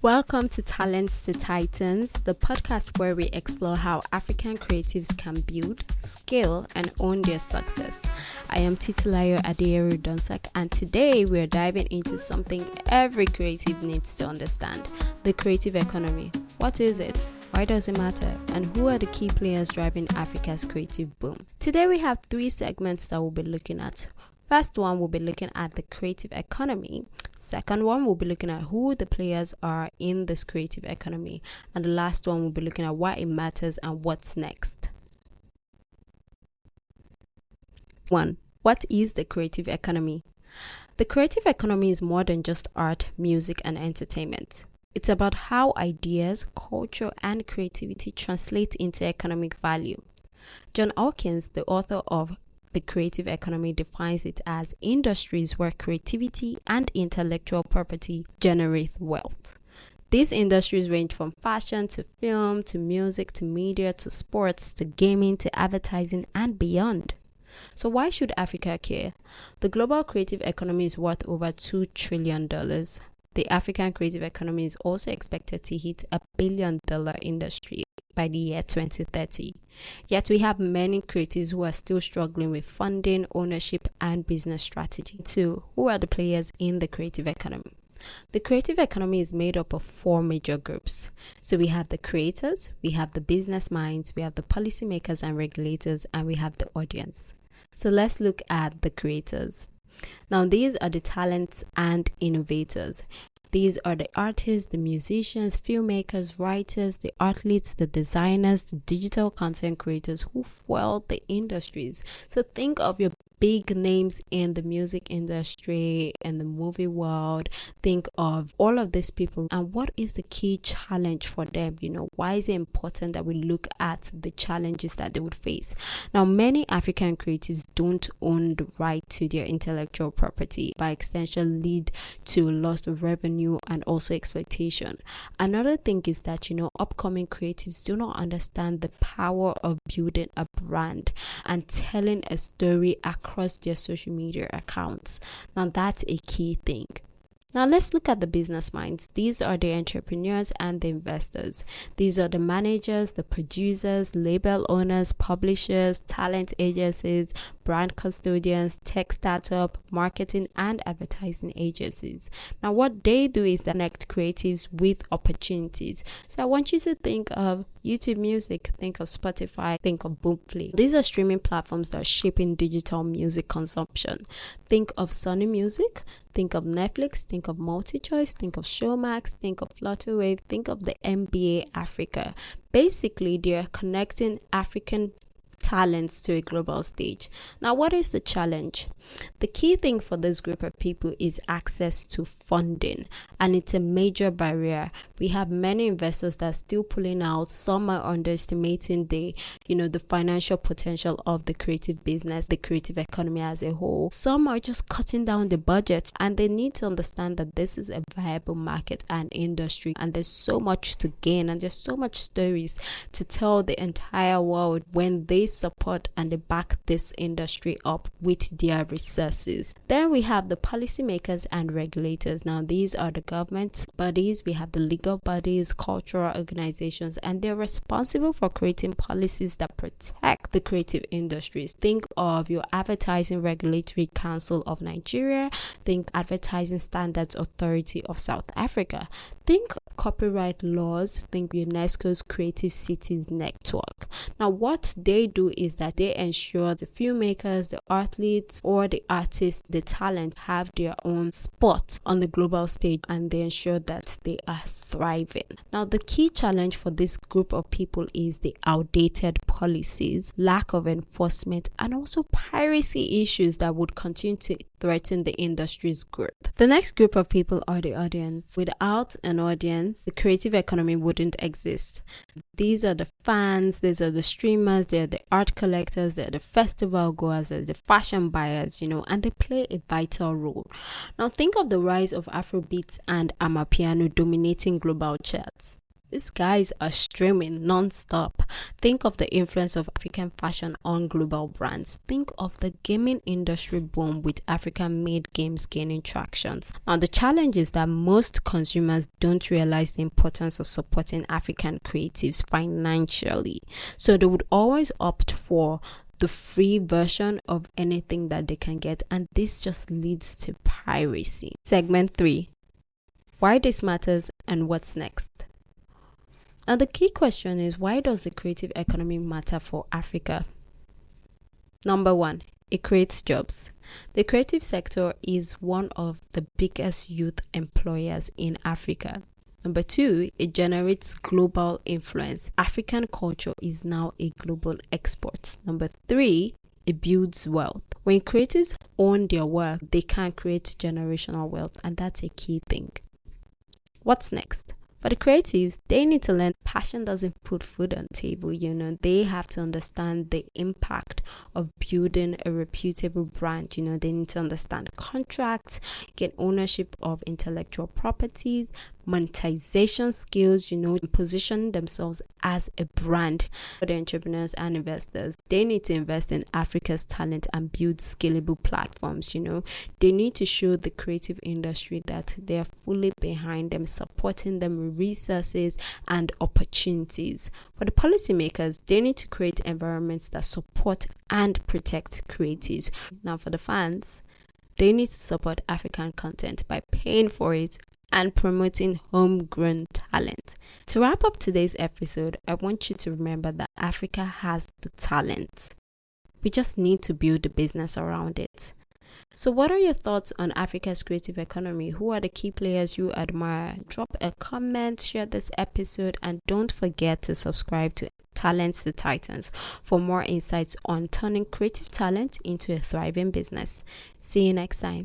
Welcome to Talents to Titans, the podcast where we explore how African creatives can build, scale, and own their success. I am Titilayo Adeyeru Donsak, and today we're diving into something every creative needs to understand: the creative economy. What is it? Why does it matter? And who are the key players driving Africa's creative boom? Today we have 3 segments that we'll be looking at. First one, we'll be looking at the creative economy. Second one, we'll be looking at who the players are in this creative economy. And the last one, we'll be looking at why it matters and what's next. 1. What is the creative economy? The creative economy is more than just art, music, and entertainment. It's about how ideas, culture, and creativity translate into economic value. John Hawkins, the author of The Creative Economy, defines it as industries where creativity and intellectual property generate wealth. These industries range from fashion to film to music to media to sports to gaming to advertising and beyond. So why should Africa care? The global creative economy is worth over $2 trillion. The African creative economy is also expected to hit $1 billion industry by the year 2030. Yet we have many creatives who are still struggling with funding, ownership, and business strategy. 2. Who are the players in the creative economy? The creative economy is made up of 4 major groups. So we have the creators, we have the business minds, we have the policymakers and regulators, and we have the audience. So let's look at the creators. Now these are the talents and innovators. These are the artists, the musicians, filmmakers, writers, the athletes, the designers, the digital content creators who fuel the industries. So think of your big names in the music industry and the movie world. Think of all of these people and what is the key challenge for them? Why is it important that we look at the challenges that they would face? Now, many African creatives don't own the right to their intellectual property, by extension lead to loss of revenue and also exploitation. Another thing is that upcoming creatives do not understand the power of building a brand and telling a story across their social media accounts. Now that's a key thing. Now let's look at the business minds. These are the entrepreneurs and the investors. These are the managers, the producers, label owners, publishers, talent agencies, brand custodians, tech startup, marketing and advertising agencies. Now what they do is connect creatives with opportunities. So I want you to think of YouTube Music, think of Spotify, think of Boomplay. These are streaming platforms that are shaping digital music consumption. Think of Sony Music, think of Netflix, think of MultiChoice, think of Showmax, think of Flutterwave, think of the NBA Africa. Basically, they are connecting African talents to a global stage. Now, what is the challenge? The key thing for this group of people is access to funding, and it's a major barrier. We have many investors that are still pulling out. Some are underestimating the financial potential of the creative business, the creative economy as a whole. Some are just cutting down the budget, and they need to understand that this is a viable market and industry, and there's so much to gain, and there's so much stories to tell the entire world when they support and they back this industry up with their resources. Then we have the policymakers and regulators. Now these are the government bodies, we have the legal bodies, cultural organizations, and they're responsible for creating policies that protect the creative industries. Think of your Advertising Regulatory Council of Nigeria, think Advertising Standards Authority of South Africa, think copyright laws, think UNESCO's Creative Cities Network. Now what they do is that they ensure the filmmakers, the athletes, or the artists, the talent have their own spot on the global stage, and they ensure that they are thriving. Now the key challenge for this group of people is the outdated policies, lack of enforcement, and also piracy issues that would continue to threaten the industry's growth. The next group of people are the audience. Without an audience, the creative economy wouldn't exist. These are the fans, these are the streamers, they're the art collectors, they're the festival goers, they're the fashion buyers, and they play a vital role. Now think of the rise of Afrobeats and Amapiano dominating global charts. These guys are streaming non-stop. Think of the influence of African fashion on global brands. Think of the gaming industry boom with African-made games gaining traction. Now, the challenge is that most consumers don't realize the importance of supporting African creatives financially. So they would always opt for the free version of anything that they can get, and this just leads to piracy. Segment 3. Why this matters and what's next. Now, the key question is, why does the creative economy matter for Africa? Number 1, it creates jobs. The creative sector is one of the biggest youth employers in Africa. Number 2, it generates global influence. African culture is now a global export. Number 3, it builds wealth. When creatives own their work, they can create generational wealth, and that's a key thing. What's next? For the creatives, they need to learn passion doesn't put food on the table, They have to understand the impact of building a reputable brand, They need to understand contracts, get ownership of intellectual properties, monetization skills, position themselves as a brand. For the entrepreneurs and investors, they need to invest in Africa's talent and build scalable platforms, They need to show the creative industry that they are fully behind them, supporting them with resources and opportunities. For the policymakers, they need to create environments that support and protect creatives. Now, for the fans, they need to support African content by paying for it and promoting homegrown talent. To wrap up today's episode, I want you to remember that Africa has the talent. We just need to build a business around it. So what are your thoughts on Africa's creative economy? Who are the key players you admire? Drop a comment, share this episode, and don't forget to subscribe to Talents to Titans for more insights on turning creative talent into a thriving business. See you next time.